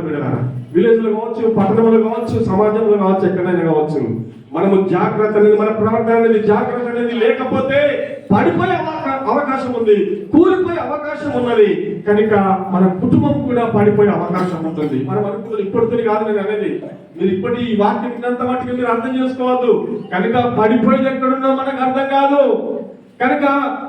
బిడ్డలారా, విలేజ్లో కావచ్చు, పట్టణంలో కావచ్చు, సమాజంలో కావచ్చు, ఎక్కడైనా కావచ్చు, మనము జాగ్రత్త అనేది, మన ప్రవర్తన అనేది, జాగ్రత్త అనేది లేకపోతే పడిపోయే అవకాశం ఉంది, కూలిపోయే అవకాశం ఉన్నది. కనుక మన కుటుంబం కూడా పడిపోయే అవకాశం ఉంటుంది. మనం అనుకుంటుంది ఇప్పటితో కాదు నేను అనేది, మీరు ఇప్పటి ఈ వాక్యం విన్నంత మట్టుకు మీరు అర్థం చేసుకోవద్దు. కనుక పడిపోయేది ఎక్కడున్నా మనకు అర్థం కాదు. కనుక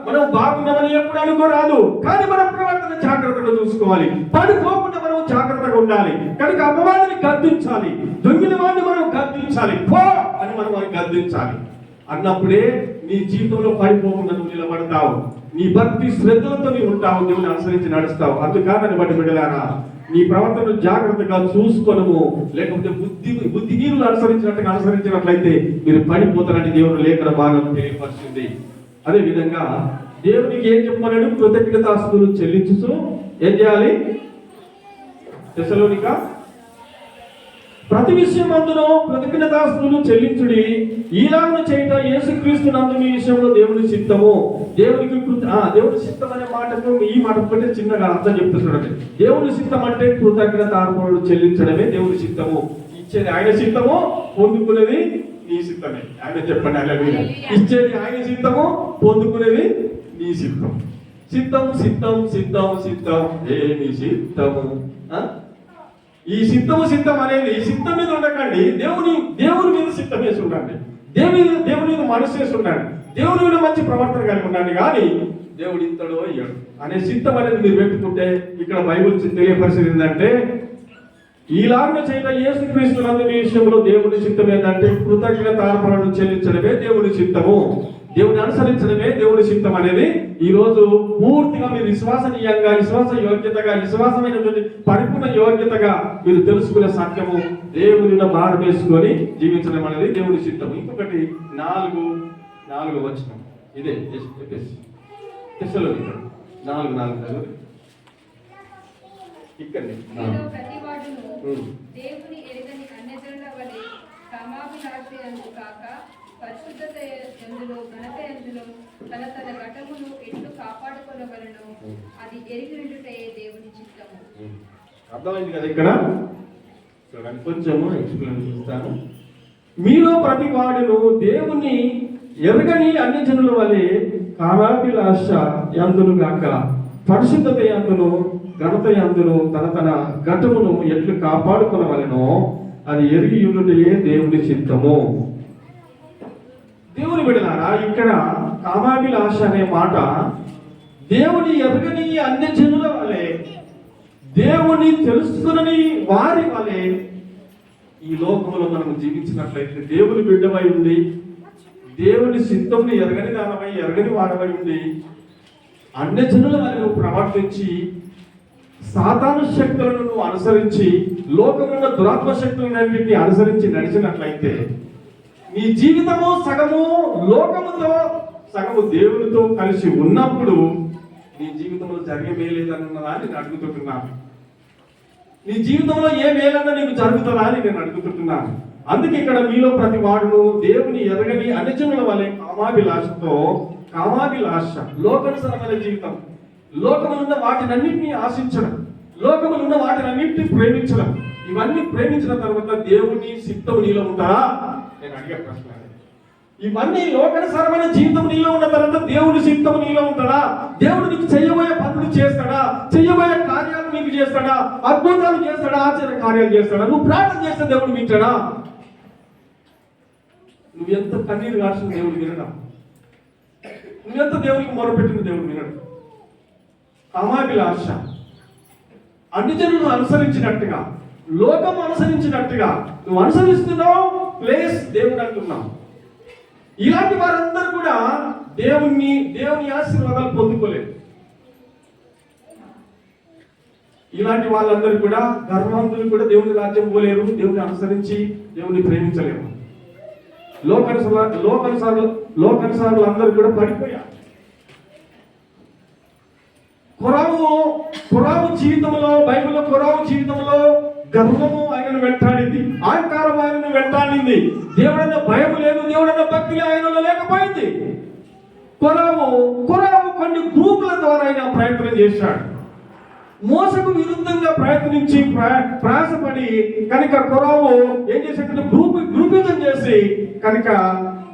మనం బాగున్నామని ఎప్పుడు అనుకోరాదు, కానీ మన ప్రవర్తన జాగ్రత్తగా చూసుకోవాలి. పడిపోకుండా మనం జాగ్రత్తగా ఉండాలి. కనుక అమ్మవారిని గద్దించాలి, దొంగిన వాడిని మనం గద్దించాలి, పో అని మనం వారిని గద్దించాలి. అన్నప్పుడే నీ జీవితంలో పడిపోకుండా నువ్వు నిలబడతావు, నీ భక్తి శ్రద్ధలతో నీవు ఉంటావు, దేవుని అనుసరించి నడుస్తావు. అందుకని బట్టి బిడ్డలారా, నీ ప్రవర్తనను జాగ్రత్తగా చూసుకోనము, లేకపోతే బుద్ధిహీనులు అనుసరించినట్లయితే మీరు పడిపోతారని దేవుని లేఖన భాగం తెలియపరిచింది. అదే విధంగా దేవునికి ఏం చెప్పమన్నాడు? కృతజ్ఞతాస్తుతులు చెల్లించుతూ ఏం చేయాలి? తెస్సలోనిక ప్రతి విషయం అందులో కృతజ్ఞతాస్తుతులు చెల్లించుడి, ఈలాగున చేయట యేసుక్రీస్తు నందు మీ విషయంలో దేవుని చిత్తము. దేవుని చిత్తం అనే మాటకు ఈ మాట కంటే చిన్నగా అర్థం చెప్తున్నాడు. దేవుని చిత్తం అంటే కృతజ్ఞత అర్పణలు చెల్లించడమే దేవుని చిత్తము. ఇచ్చేది ఆయన చిత్తము, పొందుకునేది నీ సిద్ధమే. ఆయన చెప్పండి, ఆయన ఇచ్చేది ఆయన సిద్ధము, పొందుకునేది నీ సిద్ధం. సిద్ధం సిద్ధం సిద్ధం సిద్ధం ఏమి సిద్ధము. ఈ సిద్ధం అనేది సిద్ధం మీద ఉండకండి, దేవుని మీద సిద్ధం వేసి ఉండండి, దేవుని మీద మనసు వేసి ఉండండి, దేవుని మీద మంచి ప్రవర్తన కలిగి ఉండండి. కానీ దేవుడు ఇంతడో అయ్యాడు అనే సిద్ధం అనేది మీరు పెట్టుకుంటే, ఇక్కడ బైబిల్ తెలియపరిచేది ఏంటంటే, ఈలాగా చేయడం యేసుక్రీస్తు నందు మీ విషయంలో దేవుని చిత్తం ఏంటంటే కృతజ్ఞత అర్పణలు చెల్లించడమే దేవుని చిత్తము, దేవుని అనుసరించడమే దేవుని చిత్తం అనేది ఈ రోజు పూర్తిగా మీరు విశ్వాసనీయంగా, విశ్వాస యోగ్యతగా, విశ్వాసమైనటువంటి పరిపూర్ణ యోగ్యతగా మీరు తెలుసుకునే సత్యము, దేవుని భారం వేసుకొని జీవించడం అనేది దేవుని చిత్తము. ఇంకొకటి 4 వచనం ఇదే తెస్సలోనిక 4:4 ఇక్కడ దేవుని ఎరుగని అన్యజనుల వలె కామాభిలాషయందు కాక పరిశుద్ధత యందులో ఘనత యందులో తన ఘటమును ఎట్లు కాపాడుకొనవలెనో అది ఎరిగి ఉండుటే దేవుని చిత్తము. అర్థమైంది కదా? ఇక్కడ చూడండి, కొంచెము ఎక్స్ప్లెయిన్ చేస్తాను. మీలో ప్రతి వాడును దేవుని ఎరగని అన్యజనుల వలె కామాభిలాష యందును గాక పరిశుద్ధత యందును ఘనత యందును తన ఘటమును ఎట్లు కాపాడుకొనవలెనో అది ఎరిగి ఉండుటే దేవుని చిత్తము. దేవుని బిడ్డలారా, ఇక్కడ కామాభిలాష అనే మాట దేవుని ఎరగని అన్యజనుల వలె, దేవుని తెలుసుకుని వారి వలె ఈ లోకంలో మనం జీవించినట్లయితే, దేవుని బిడ్డవై ఉండి దేవుని చిత్తంని ఎరగని దానమై, ఎరగని వాడవై ఉండి అన్యజనుల వలె నువ్వు ప్రవర్తించి సాతాను శక్తులను నువ్వు అనుసరించి, లోకమున్న దురాత్మ శక్తులన్నింటినీ అనుసరించి నడిచినట్లయితే నీ జీవితము సగము లోకముతో సగము దేవునితో కలిసి ఉన్నప్పుడు నీ జీవితంలో జరిగే మేలేదన్నదా అని నేను అడుగుతుంటున్నాను. నీ జీవితంలో ఏ మేలన్నా నీకు జరుగుతుందా అని నేను అడుగుతుంటున్నాను. అందుకే ఇక్కడ మీలో ప్రతి వాడును దేవుని ఎరగని అన్యజనుల వలె కామాభిలాష లోకానుసారమైన జీవితం, లోకములున్న వాటినన్నింటినీ ఆశించడం, లోకములున్న వాటినన్నింటినీ ప్రేమించడం, ఇవన్నీ ప్రేమించిన తర్వాత దేవుని చిత్తము నీలో ఉంటారా? నేను అడిగే ప్రశ్న. ఇవన్నీ లోకానుసారమైన జీవితం నీలో ఉన్న తర్వాత దేవుని చిత్తము నీలో ఉంటాడా? దేవుడు నీకు చెయ్యబోయే పనులు చేస్తాడా? చెయ్యబోయే కార్యాలు నీకు చేస్తాడా? అద్భుతాలు చేస్తాడా? ఆశ్చర్య కార్యాలు చేస్తాడా? నువ్వు ప్రార్థన చేస్తే దేవుడు వింటాడా? నువ్వు ఎంత కన్నీరు కాల్సిన దేవుడు వినడా? నువ్వెంత దేవునికి మొరపెట్టిన దేవుడు వినడు. కామాభిలాష అన్ని జనులు అనుసరించినట్టుగా, లోకం అనుసరించినట్టుగా నువ్వు అనుసరిస్తున్నావు, ప్లేస్ దేవుడు అంటున్నావు. ఇలాంటి వారందరూ కూడా దేవుని ఆశీర్వాదాలు పొందుకోలేదు. ఇలాంటి వాళ్ళందరూ కూడా గర్భవంతులు కూడా దేవుని రాజ్యం పోలేరు, దేవుని అనుసరించి దేవుని ప్రేమించలేరు. లోకానుసారులు అందరూ కూడా పడిపోయారు. కొరావు జీవితంలో, బైబిల్లో కొరావు జీవితంలో గర్వము ఆయనను వెంటాడింది, అహంకారం ఆయనను వెంటాడింది. దేవుడన్న భయం లేదు, దేవుడన్న భక్తి ఆయనలో లేకపోయింది. కొరావు కొన్ని గ్రూపుల ద్వారా ఆయన ప్రయత్నం చేశాడు. మోసకు విరుద్ధంగా ప్రయత్నించి ప్రయాసపడి కనుక కొరావు ఏం చేసినట్టు గ్రూపిజం చేసి కనుక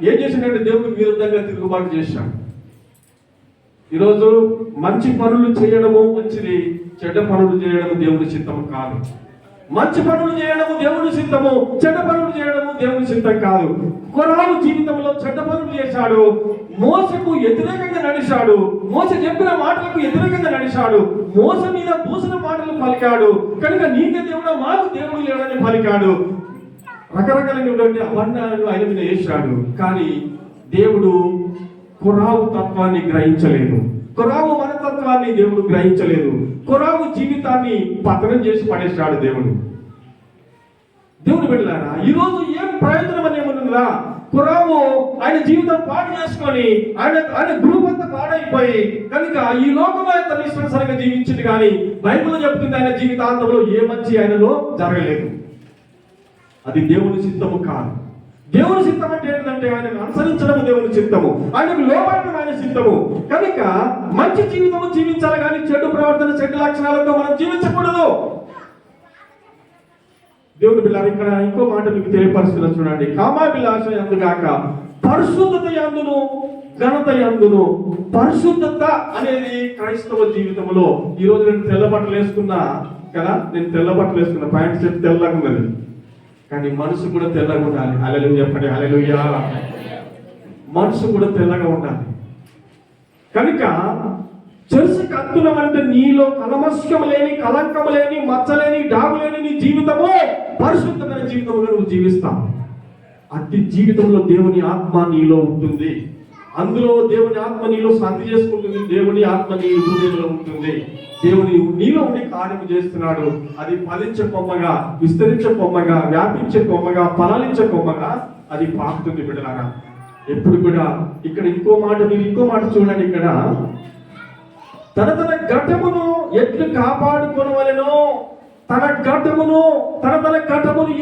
ఏం చేసినట్టు దేవుడికి విరుద్ధంగా తిరుగుబాటు చేశాడు. ఈరోజు మంచి పనులు చేయడము మంచిది, చెడ్డ పనులు చేయడము దేవుని చిత్తము కాదు. మంచి పనులు చేయడము దేవుని చిత్తము, చెడ్డ పనులు చేయడము దేవుని చిత్తం కాదు. కొరావు జీవితంలో చెడ్డ పనులు చేశాడు, మోసకు వ్యతిరేకంగా నడిచాడు, మోస చెప్పిన మాటలకు వ్యతిరేకంగా నడిచాడు, మోస మీద దూషణ మాటలు పలికాడు, కనుక నీకే దేవుడు మాకు దేవుడు లేడని పలికాడు. రకరకాలైనటువంటి అభండాలను ఆయన మీద వేశాడు. కానీ దేవుడు కొరావు తత్వాన్ని గ్రహించలేదు, కొరావు మనతత్వాన్ని దేవుడు గ్రహించలేదు. కొరావు జీవితాన్ని పతనం చేసి పడేశాడు దేవుడు. దేవుడు వెళ్ళారా ఈరోజు ఏం ప్రయోజనం అని ఏమనుందా? కొరావు ఆయన జీవితం పాడు చేసుకొని ఆయన గ్రూప్ అంతా పాడైపోయి కనుక ఈ లోకమైన తన ఇష్టానుసారంగా జీవించింది. కానీ బైబిల్ చెప్తుంది ఆయన జీవితాంతంలో ఏ మంచి ఆయనలో జరగలేదు. అది దేవుని చిత్తము కాదు. దేవుని చిత్తం అంటే ఏంటంటే ఆయనను అనుసరించడం దేవుని చిత్తము, ఆయనకు లోపడడం ఆయన చిత్తము. కనుక మంచి జీవితము జీవించాలి, కానీ చెడు ప్రవర్తన, చెడు లక్షణాలతో మనం జీవించకూడదు. దేవుని బిడ్డలారా, ఇక్కడ ఇంకో మాట మీకు తెలియపరుస్తున్నా చూడండి. కామాభిలాష యందుగాక పరిశుద్ధత యందును ఘనత యందును. పరిశుద్ధత అనేది క్రైస్తవ జీవితంలో, ఈ రోజు నేను తెల్ల బట్టలు వేసుకున్నా కదా, నేను తెల్ల బట్టలు వేసుకున్నా, ప్యాంట్ షర్ట్ తెల్లగా ఉన్నది, కానీ మనసు కూడా తెల్లగా ఉండాలి. హల్లెలూయా చెప్పండి, హల్లెలూయా. మనసు కూడా తెల్లగా ఉండాలి. కనుక చెరుసు కత్తులం అంటే నీలో కలమస్కం లేని, కలంకం లేని, మచ్చలేని, డాగు లేని నీ జీవితము పరిశుద్ధమైన జీవితంలో నువ్వు జీవిస్తావు. అట్టి జీవితంలో దేవుని ఆత్మ నీలో ఉంటుంది, అందులో దేవుని ఆత్మ నీలో శాంతి చేసుకుంటుంది, దేవుని ఆత్మ నీ హృదయంలో ఉంటుంది. దేవుని నీలో ఉండి కార్యం చేస్తున్నాడు. అది ఫలించే కొమ్మగా, విస్తరించే కొమ్మగా, వ్యాపించే కొమ్మగా, ఫలాలించే కొమ్మగా అది పాకుతుంది. బిడ్డలారా, ఎప్పుడు కూడా ఇక్కడ ఇంకో మాట, మీరు ఇంకో మాట చూడండి. ఇక్కడ తన ఘటమును ఎట్లు కాపాడుకోవాలనో, తన ఘటమును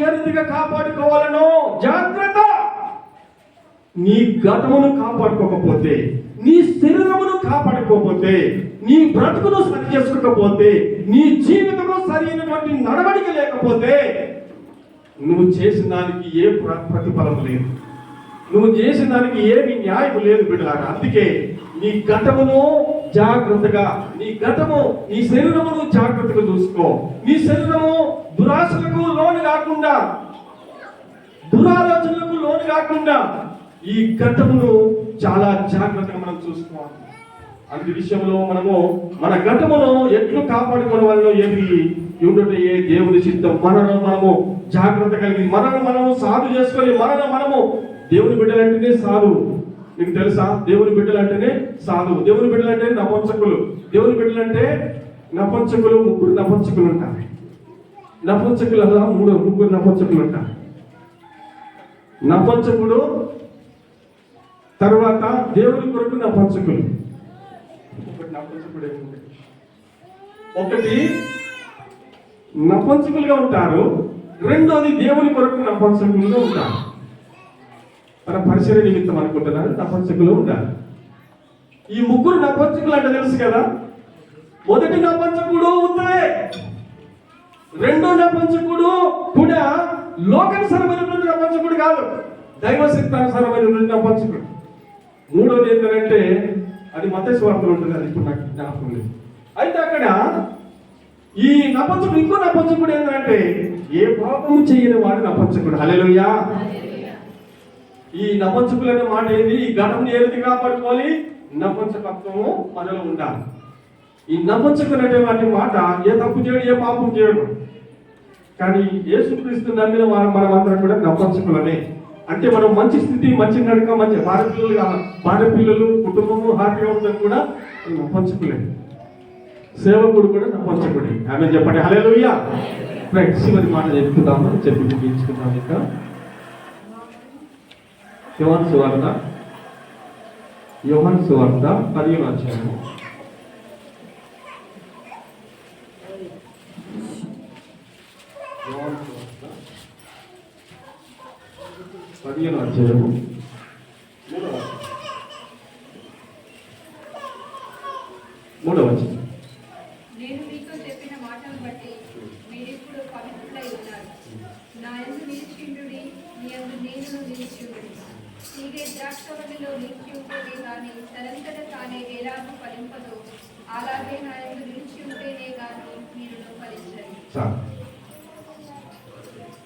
ఏ రీతిగా కాపాడుకోవాలనో జాగ్రత్త. నీ ఘటమును కాపాడుకోకపోతే, నీ శరీరమును కాపాడుకోకపోతే, నీ బ్రతుకును సరి చేసుకోకపోతే, నీ జీవితంలో సరైనటువంటి నడవడిక లేకపోతే నువ్వు చేసిన దానికి ఏ ప్రతిఫలం లేదు, నువ్వు చేసిన దానికి ఏమి న్యాయం లేదు బిడ్డలారా. అందుకే నీ ఘటమును జాగ్రత్తగా, నీ ఘటము, నీ శరీరమును జాగ్రత్తగా చూసుకో. నీ శరీరము దురాశలకు లోను కాకుండా, దురాలోచనలకు లోను కాకుండా ఈ ఘటమును చాలా జాగ్రత్తగా మనం చూసుకోవాలి. అందు విషయంలో మనము మన ఘటమును ఎట్లు కాపాడుకోవడం వల్ల ఏమిటి ఏ దేవుని చిత్తం, మనము జాగ్రత్త కలిగి మనము సాధు చేసుకొని మనము దేవుని బిడ్డలంటేనే సాధు. మీకు తెలుసా, దేవుని బిడ్డలంటేనే సాధు, దేవుని బిడ్డలంటే నపుంసకులు. దేవుని బిడ్డలంటే నపుంసకులు, ముగ్గురు నపుంసకులు ఉంటారు. నపుంసకులు అలా ముగ్గురు నపుంసకులు ఉంటారు. నపుంసకుడు తర్వాత దేవుని కొరకు నపుంసకులు. ఒకటి నపుంసకులుగా ఉంటారు, రెండోది దేవుని కొరకు నపుంసకులుగా ఉంటారు. మన పరిచయ నిమిత్తం అనుకుంటున్నారు, నపుంసకులు ఉండాలి. ఈ ముగ్గురు నపుంసకులు అంటే తెలుసు కదా. మొదటి నపుంసకుడు ఉత్తరే, రెండో నపుంసకుడు కూడా లోకానుసారమైనటువంటి నపుంసకుడు కాదు, దైవశక్తానుసారమైనటువంటి నపుంసకుడు. మూడోది ఏంటంటే అది మత్తయి సువార్తలో ఉంటుంది, అది ఇప్పుడు నాకు జ్ఞాపకం లేదు. అయితే అక్కడ ఈ నపుంసకుడు, ఇంకో నపుంసకుడు ఏంటంటే ఏ పాపము చేయని వాడు నపుంసకుడు. హల్లెలూయా. ఈ నపుంసకులు అనే మాట ఏంది? ఈ ఘటనను ఏ రీతిగా కాపాడుకోవాలి? నపుంసకత్వము మనలో ఉండాలి. ఈ నపుంసకులు అనేటువంటి మాట ఏ తప్పు చేయడు, ఏ పాపం చేయడు. కానీ యేసుక్రీస్తు నమ్మిన మనమందరం కూడా నపుంసకులనే. అంటే మనం మంచి స్థితి, మంచి నడక, మంచి భార్య పిల్లలు, కుటుంబము హ్యాపీగా ఉందని కూడా నపుంసకులే. సేవకుడు కూడా నపుంసకుడే. ఆమె చెప్పండి, హల్లెలూయా. రైట్, చివరి మాట చెప్పుకుందాము, చెప్పి ముగించుకుందాం. ఇంకా యోహాను సువార్త 10వ అధ్యాయము. యోహాను సువార్త 10వ అధ్యాయము 3వ వచనం. నేను మీతో చెప్పిన నా యందు నిలిచిండుడి, నీ యందు నేను నిలిచిండుడి. తీగె ద్రాక్షవల్లిలో నిలిచి ఉంటేనే గాని తనంతట తానే ఎలాగూ ఫలింపదో, అలాగే నా యందు నిలిచి ఉంటేనే గాని మీరు ఫలించండి. చాలు.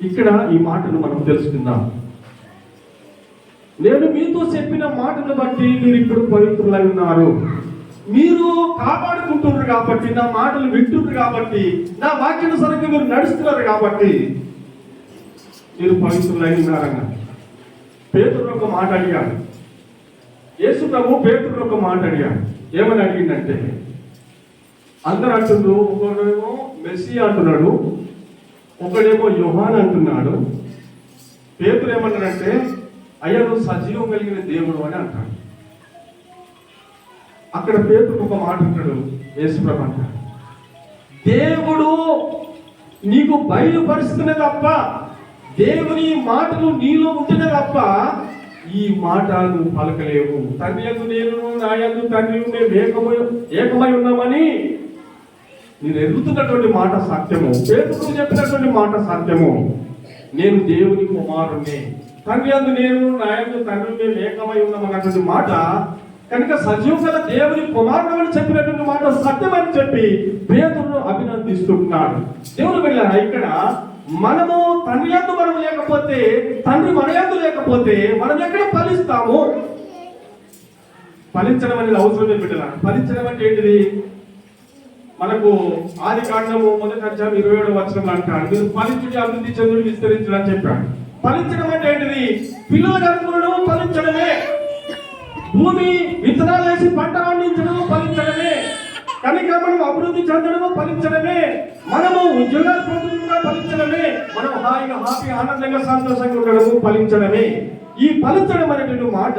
ఇక్కడ ఈ మాటను మనం తెలుసుకుందాం. నేను మీతో చెప్పిన మాటను బట్టి మీరు ఇప్పుడు పవిత్రులై ఉన్నారు. మీరు కాపాడుకుంటున్నారు కాబట్టి, నా మాటలు వింటున్నారు కాబట్టి, నా వాక్యానుసారంగా మీరు నడుస్తున్నారు కాబట్టి మీరు పవిత్రులై ఉన్నారన్న. పేతురు ఒక మాట అడిగాడు. యేసు ప్రభు పేతురు ఒక మాట అడిగాడు. ఏమని అడిగిందంటే, అందరు అంటున్నారు, ఒకడేమో మెస్సియా అంటున్నాడు, ఒకడేమో యోహాన్ అంటున్నాడు. పేతురు ఏమన్నాడంటే, అయ్యా నువ్వు సజీవం కలిగిన దేవుడు అని అంటాడు. అక్కడ పేతురు ఒక మాట అంటాడు, యేసుప్రభు అంటాడు, దేవుడు నీకు బయలుపరుస్తున్న తప్ప, దేవుని మాటలు నీలో ఉంటేనే తప్ప ఈ మాట నువ్వు పలకలేవు. తండ్రి యందు నేను, నా యందు తండ్రి ఏకమై ఉన్నామని నేను ఎదుగుతున్నటువంటి మాట సత్యము. పేతురు చెప్పినటువంటి మాట సత్యము. నేను దేవుని కుమారుణ్ణి, తండ్రి యందు నేను, నా యందు తండ్రి మేము ఏకమై ఉన్నామన్నటువంటి మాట కనుక సజీవం గల దేవుని కుమారుడు అని చెప్పినటువంటి మాట సత్యమని చెప్పి పేతురును అభినందిస్తున్నాడు. దేవుని వెళ్ళారా, ఇక్కడ మనము తండ్రి యందు మనం లేకపోతే, తండ్రి మన యందు లేకపోతే మనం ఎక్కడ ఫలిస్తాము? ఫలించడం అనేది అవసరమే బిడ్డలా. ఫలించడం అంటే ఏంటిది? మనకు ఆది కాండము 1:27 వచనం అంటాడు, మీరు ఫలించుడి, అభివృద్ధి చెందుడు, విస్తరించడం అని చెప్పాడు. ఫలించడం అంటే ఏంటిది? పిల్లలు కనుగొనడం ఫలించడమే. భూమి విత్తనాలు వేసి పంట పండించడం ఫలించడమే. కనుక మనం అభివృద్ధి చెందడము ఫలించడమే. మనము ఉద్యోగాలు పొందడంగా ఫలించడమే. మనం హాయిగా ఆనందంగా సంతోషంగా ఉండడము ఫలించడమే. ఈ ఫలించడం అనేటువంటి మాట,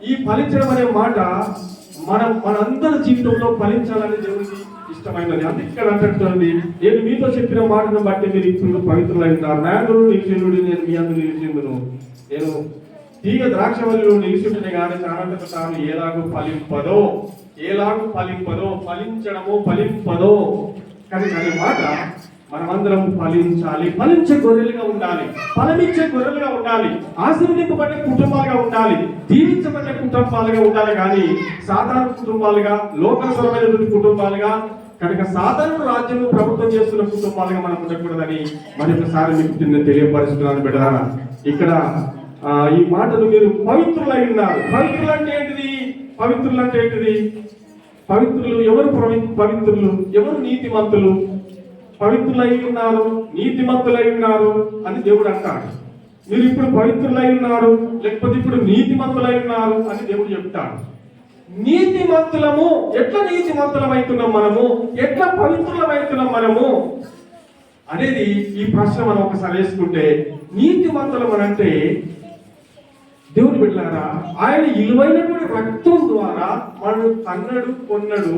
ఈ ఫలించడం అనే మాట మనందరి జీవితంలో ఫలించాలని దేవుడికి ఇష్టమైనది. అందుకే ఇక్కడ అంటుంది, నేను మీతో చెప్పిన మాటను బట్టి మీరు ఇప్పుడు పవిత్రులై ఉన్నారు. నా యందు నిలిచిండుడి, నేను మీ యందు నిలిచిందును. నేను తీగ ద్రాక్షవల్లిలో నిలిచిండునే కానీ తనంతట తాను ఎలాగూ ఫలింపదో, ఫలింపదో. కానీ అనే మాట మనమందరం ఫలించాలి. ఫలించే గొర్రెలుగా ఉండాలి, ఫలమిచ్చే గొర్రెలుగా ఉండాలి, ఆశీర్వదింపబడే కుటుంబాలుగా ఉండాలి, దీవించబడే కుటుంబాలుగా ఉండాలి. కానీ సాధారణ కుటుంబాలుగా, లోకసరమైనటువంటి కుటుంబాలుగా, కనుక సాధారణ రాజ్యము ప్రభుత్వం చేస్తున్న కుటుంబాలుగా మనం ఉండకూడదని మరొకసారి మీకు తెలియపరుస్తున్నాను బిడ్డలారా. ఇక్కడ ఈ మాటలు మీరు పవిత్రులై ఉన్నారు. పవిత్రులు అంటే ఏంటిది? పవిత్రులు ఎవరు? పవిత్రులు ఎవరు? నీతిమంతులు. పవిత్రులై ఉన్నారు, నీతిమంతులై ఉన్నారు అని దేవుడు అంటాడు. మీరు ఇప్పుడు పవిత్రులై ఉన్నారు, లేకపోతే ఇప్పుడు నీతిమంతులై ఉన్నారు అని దేవుడు చెప్తాడు. నీతిమంతులము, ఎట్లా నీతిమంతులమైతున్నాం మనము, ఎట్లా పవిత్రులమైతున్నాం మనము అనేది ఈ ప్రశ్న మనం ఒకసారి వేసుకుంటే, నీతిమంతులం అంటే దేవుని బిడ్డలారా, ఆయన విలువైనటువంటి రక్తం ద్వారా మనను కన్నడు, కొన్నడు,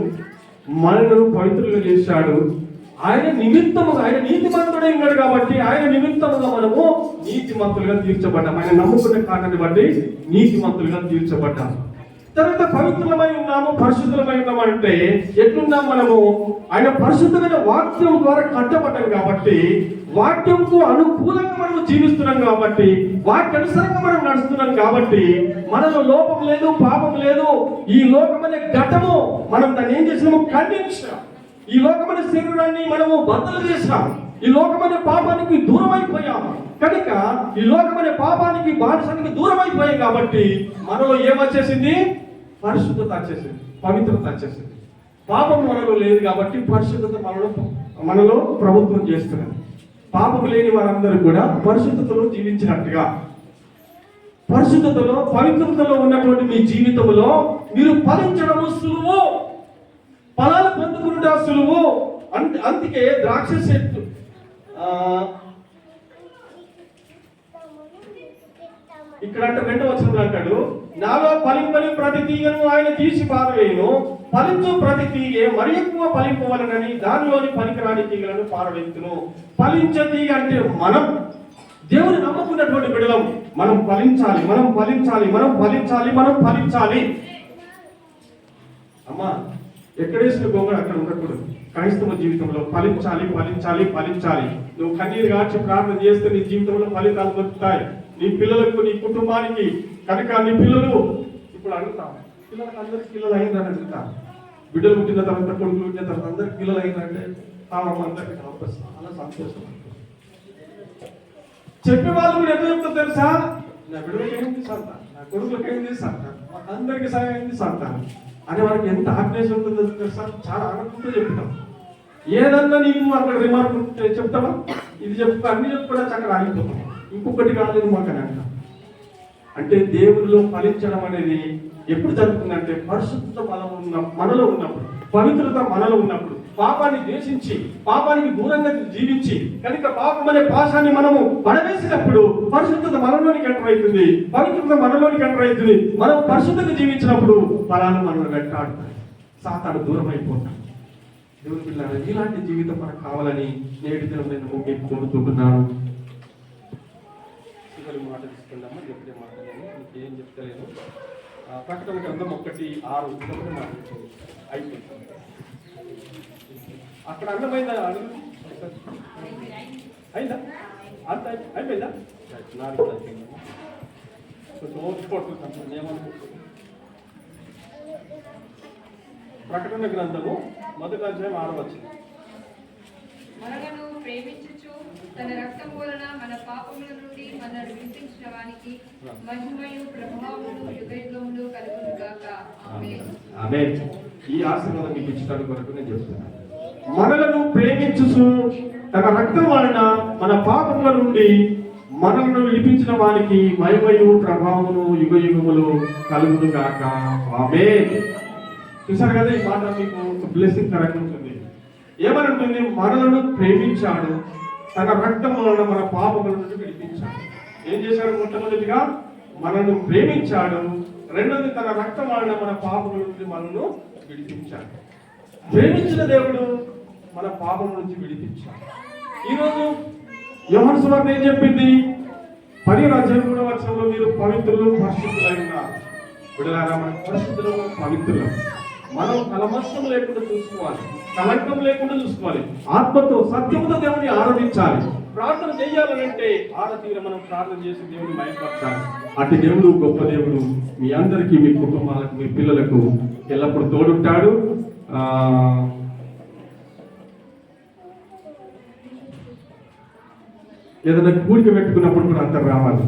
మనను పవిత్రులుగా చేశాడు. ఆయన నిమిత్తముగా, ఆయన నీతిమంతుడై ఉన్నాడు కాబట్టి ఆయన నిమిత్తముగా మనము నీతిమంతులుగా తీర్చబడ్డాం. ఆయన నమ్ముకునే కారణాన్ని బట్టి నీతిమంతులుగా తీర్చబడ్డాం. తర్వాత పవిత్రులమై ఉన్నాము, పరిశుద్ధులమై ఉన్నాము అంటే ఎట్లున్నాం మనము? ఆయన పరిశుద్ధమైన వాక్యం ద్వారా కట్టబడ్డాం కాబట్టి, వాక్యంకు అనుకూలంగా మనం జీవిస్తున్నాం కాబట్టి, వాక్యానుసారంగా మనం నడుస్తున్నాం కాబట్టి మనలో లోపం లేదు, పాపం లేదు. ఈ లోకం అనే ఘటము మనం దాన్ని ఏం చేసినాము? ఖండించాం. ఈ లోకమైన శరీరాన్ని మనము బద్దలు చేసాం. ఈ లోకమైన పాపానికి దూరం అయిపోయాం. కనుక ఈ లోకమైన పాపానికి, బానిసానికి దూరం అయిపోయాం కాబట్టి మనలో ఏమొచ్చేసింది? పరిశుద్ధత వచ్చేసింది, పవిత్రత వచ్చేసింది. పాపం మనలో లేదు కాబట్టి పరిశుద్ధత మనలో ప్రభుత్వం చేస్తున్నది. పాపం లేని వారందరూ కూడా పరిశుద్ధతలో జీవించినట్టుగా, పరిశుద్ధతలో, పవిత్రతలో ఉన్నటువంటి మీ జీవితంలో మీరు ఫలించడము సులువు, ఫలాలు పొందుకుంటా సులువు. అందుకే ద్రాక్ష చెట్టు ఇక్కడ అంటే 2వ వచనంలో అంటాడు, నాలో ఫలింపని ప్రతి తీగను ఆయన తీసి పారవేయును, ఫలించు ప్రతి తీగ మరి ఎక్కువ ఫలింపవలనని దానిలోని పనికిరాని తీగలను పారవేయును. ఫలించే తీగ అంటే మనం దేవుని నమ్ముకున్నటువంటి బిడ్డలం. మనం ఫలించాలి, మనం ఫలించాలి, మనం ఫలించాలి, మనం ఫలించాలి. అమ్మా, ఎక్కడేసిన గొంగళ అక్కడ ఉండకూడదు. క్రైస్తవ జీవితంలో ఫలించాలి, ఫలించాలి, ఫలించాలి. నువ్వు కన్నీరు గార్చి ప్రార్థన చేస్తే నీ జీవితంలో ఫలితాలు దొరుకుతాయి. నీ పిల్లలకు, నీ కుటుంబానికి. కనుక నీ పిల్లలు ఇప్పుడు అడుగుతాం, పిల్లలకు అందరికి పిల్లలు అయిందని అడుగుతాం. బిడ్డలు పుట్టిన తర్వాత, కొడుకులు పుట్టిన తర్వాత అందరికి పిల్లలు అయిందంటే అందరికి చాలా సంతోషం. చెప్పే వాళ్ళు కూడా ఎట్లా చెప్తారు తెలుసా? నా బిడ్డలకి ఏంటి సంతానం, నా కొడుకులకి ఏంటి సంతానం, అందరికి సాయం ఏంటి సంతానం అని వారికి ఎంత ఆగ్నేష్ ఉంటుందో తెలుసా? చాలా ఆనందంతో చెప్తాం. ఏదన్నా నీకు అక్కడ రిమార్క్ చెప్తావా? ఇది చెప్తా, అన్ని చెప్పుకోవడానికి అక్కడ ఆగిపోతాం. ఇంకొకటి కాలేదు మాకు అని అంటాం. అంటే దేవుడిలో ఫలించడం అనేది ఎప్పుడు జరుగుతుందంటే పరిశుద్ధ మనలో ఉన్నప్పుడు, పవిత్రత మనలో ఉన్నప్పుడు, పాపాన్ని ద్వేషించి పాపానికి దూరంగా జీవించి, కనుక పాపం అనే పాశాన్ని మనము పడవేసినప్పుడు పరిశుద్ధత మనలోనికి ఎంటర్ అవుతుంది, పవిత్రత మనలోనికి ఎంటర్ అవుతుంది. మనం పరిశుద్ధంగా జీవించినప్పుడు ఫలాలు మనం వెంటాడుతాయి, సాతాను దూరం అయిపోతాం. దేవుని పిల్లలు, ఇలాంటి జీవితం మనకు కావాలని నేటి దినం నేను మీకు కోరుతున్నాను. చివరి మాట తీసుకుందామా? ఎప్పుడే మాట్లాడాను, ఇంకేం చెప్తలేను. ప్రకటన గ్రంథం 1:6 మాట్లాడుతుంది అయిపోతుంది. అక్కడ అన్నమైందా? అయిందా? అంత అయిపోయిందా? నాకు అయిపోయిందా? కొంచెం ఓర్చుకోవట్లేదు, ఏమనుకుంటుంది. ప్రకటన గ్రంథము 1:6. మనలను ప్రేమించుచు తన రక్తం వలన మన పాపముల నుండి మనల్ని విడిపించిన వానికి మహిమయు ప్రభావములు యుగయుగములు కలుగును గాక. ఆమేన్. ఆమేన్. ఈ ఆశీర్వాదం మీకు ఇచ్చడానికి కొరకు నేను చెప్తున్నాను. మనలను ప్రేమించుచు తన రక్తం వలన మన పాపముల నుండి మనలను విడిపించిన వానికి మహిమయు ప్రభావములు యుగయుగములు కలుగును గాక. ఆమేన్. చూసారు కదా, ఈ మాట మీకు బ్లెస్సింగ్ కరెక్ట్ ఉంటుంది. ఏమని ఉంటుంది? మనలను ప్రేమించాడు, తన రక్తం వలన మన పాపముల నుండి విడిపించాడు. ఏం చేశాడు? మొట్టమొదటిగా మనను ప్రేమించాడు, రెండోది తన రక్తం వలన మన పాపముల నుండి మనను విడిపించాడు. ప్రేమించిన దేవుడు మన పాపం నుంచి విడిపించాడు. ఈరోజు యోహాను సువార్త ఏం చెప్పింది? 10:3 మీరు పవిత్రులు, పరిశుద్ధులై ఉన్నారు. విడలారా, మన పరిశుద్ధులు, పవిత్రులు. మనం కలమస్తం లేకుండా చూసుకోవాలి, కలంకం లేకుండా చూసుకోవాలి. ఆత్మతో, సత్యముతో దేవుని ఆరాధించాలి. ప్రార్థన చేయాలంటే ఆరతీర మనం ప్రార్థన చేసి దేవుని మయపరచాలి. అటు దేవుడు గొప్ప దేవుడు. మీ అందరికీ, మీ కుటుంబాలకు, మీ పిల్లలకు ఎల్లప్పుడూ తోడుంటాడు. ఏదైనా కూడిక పెట్టుకున్నప్పుడు కూడా అంతా రావాలి.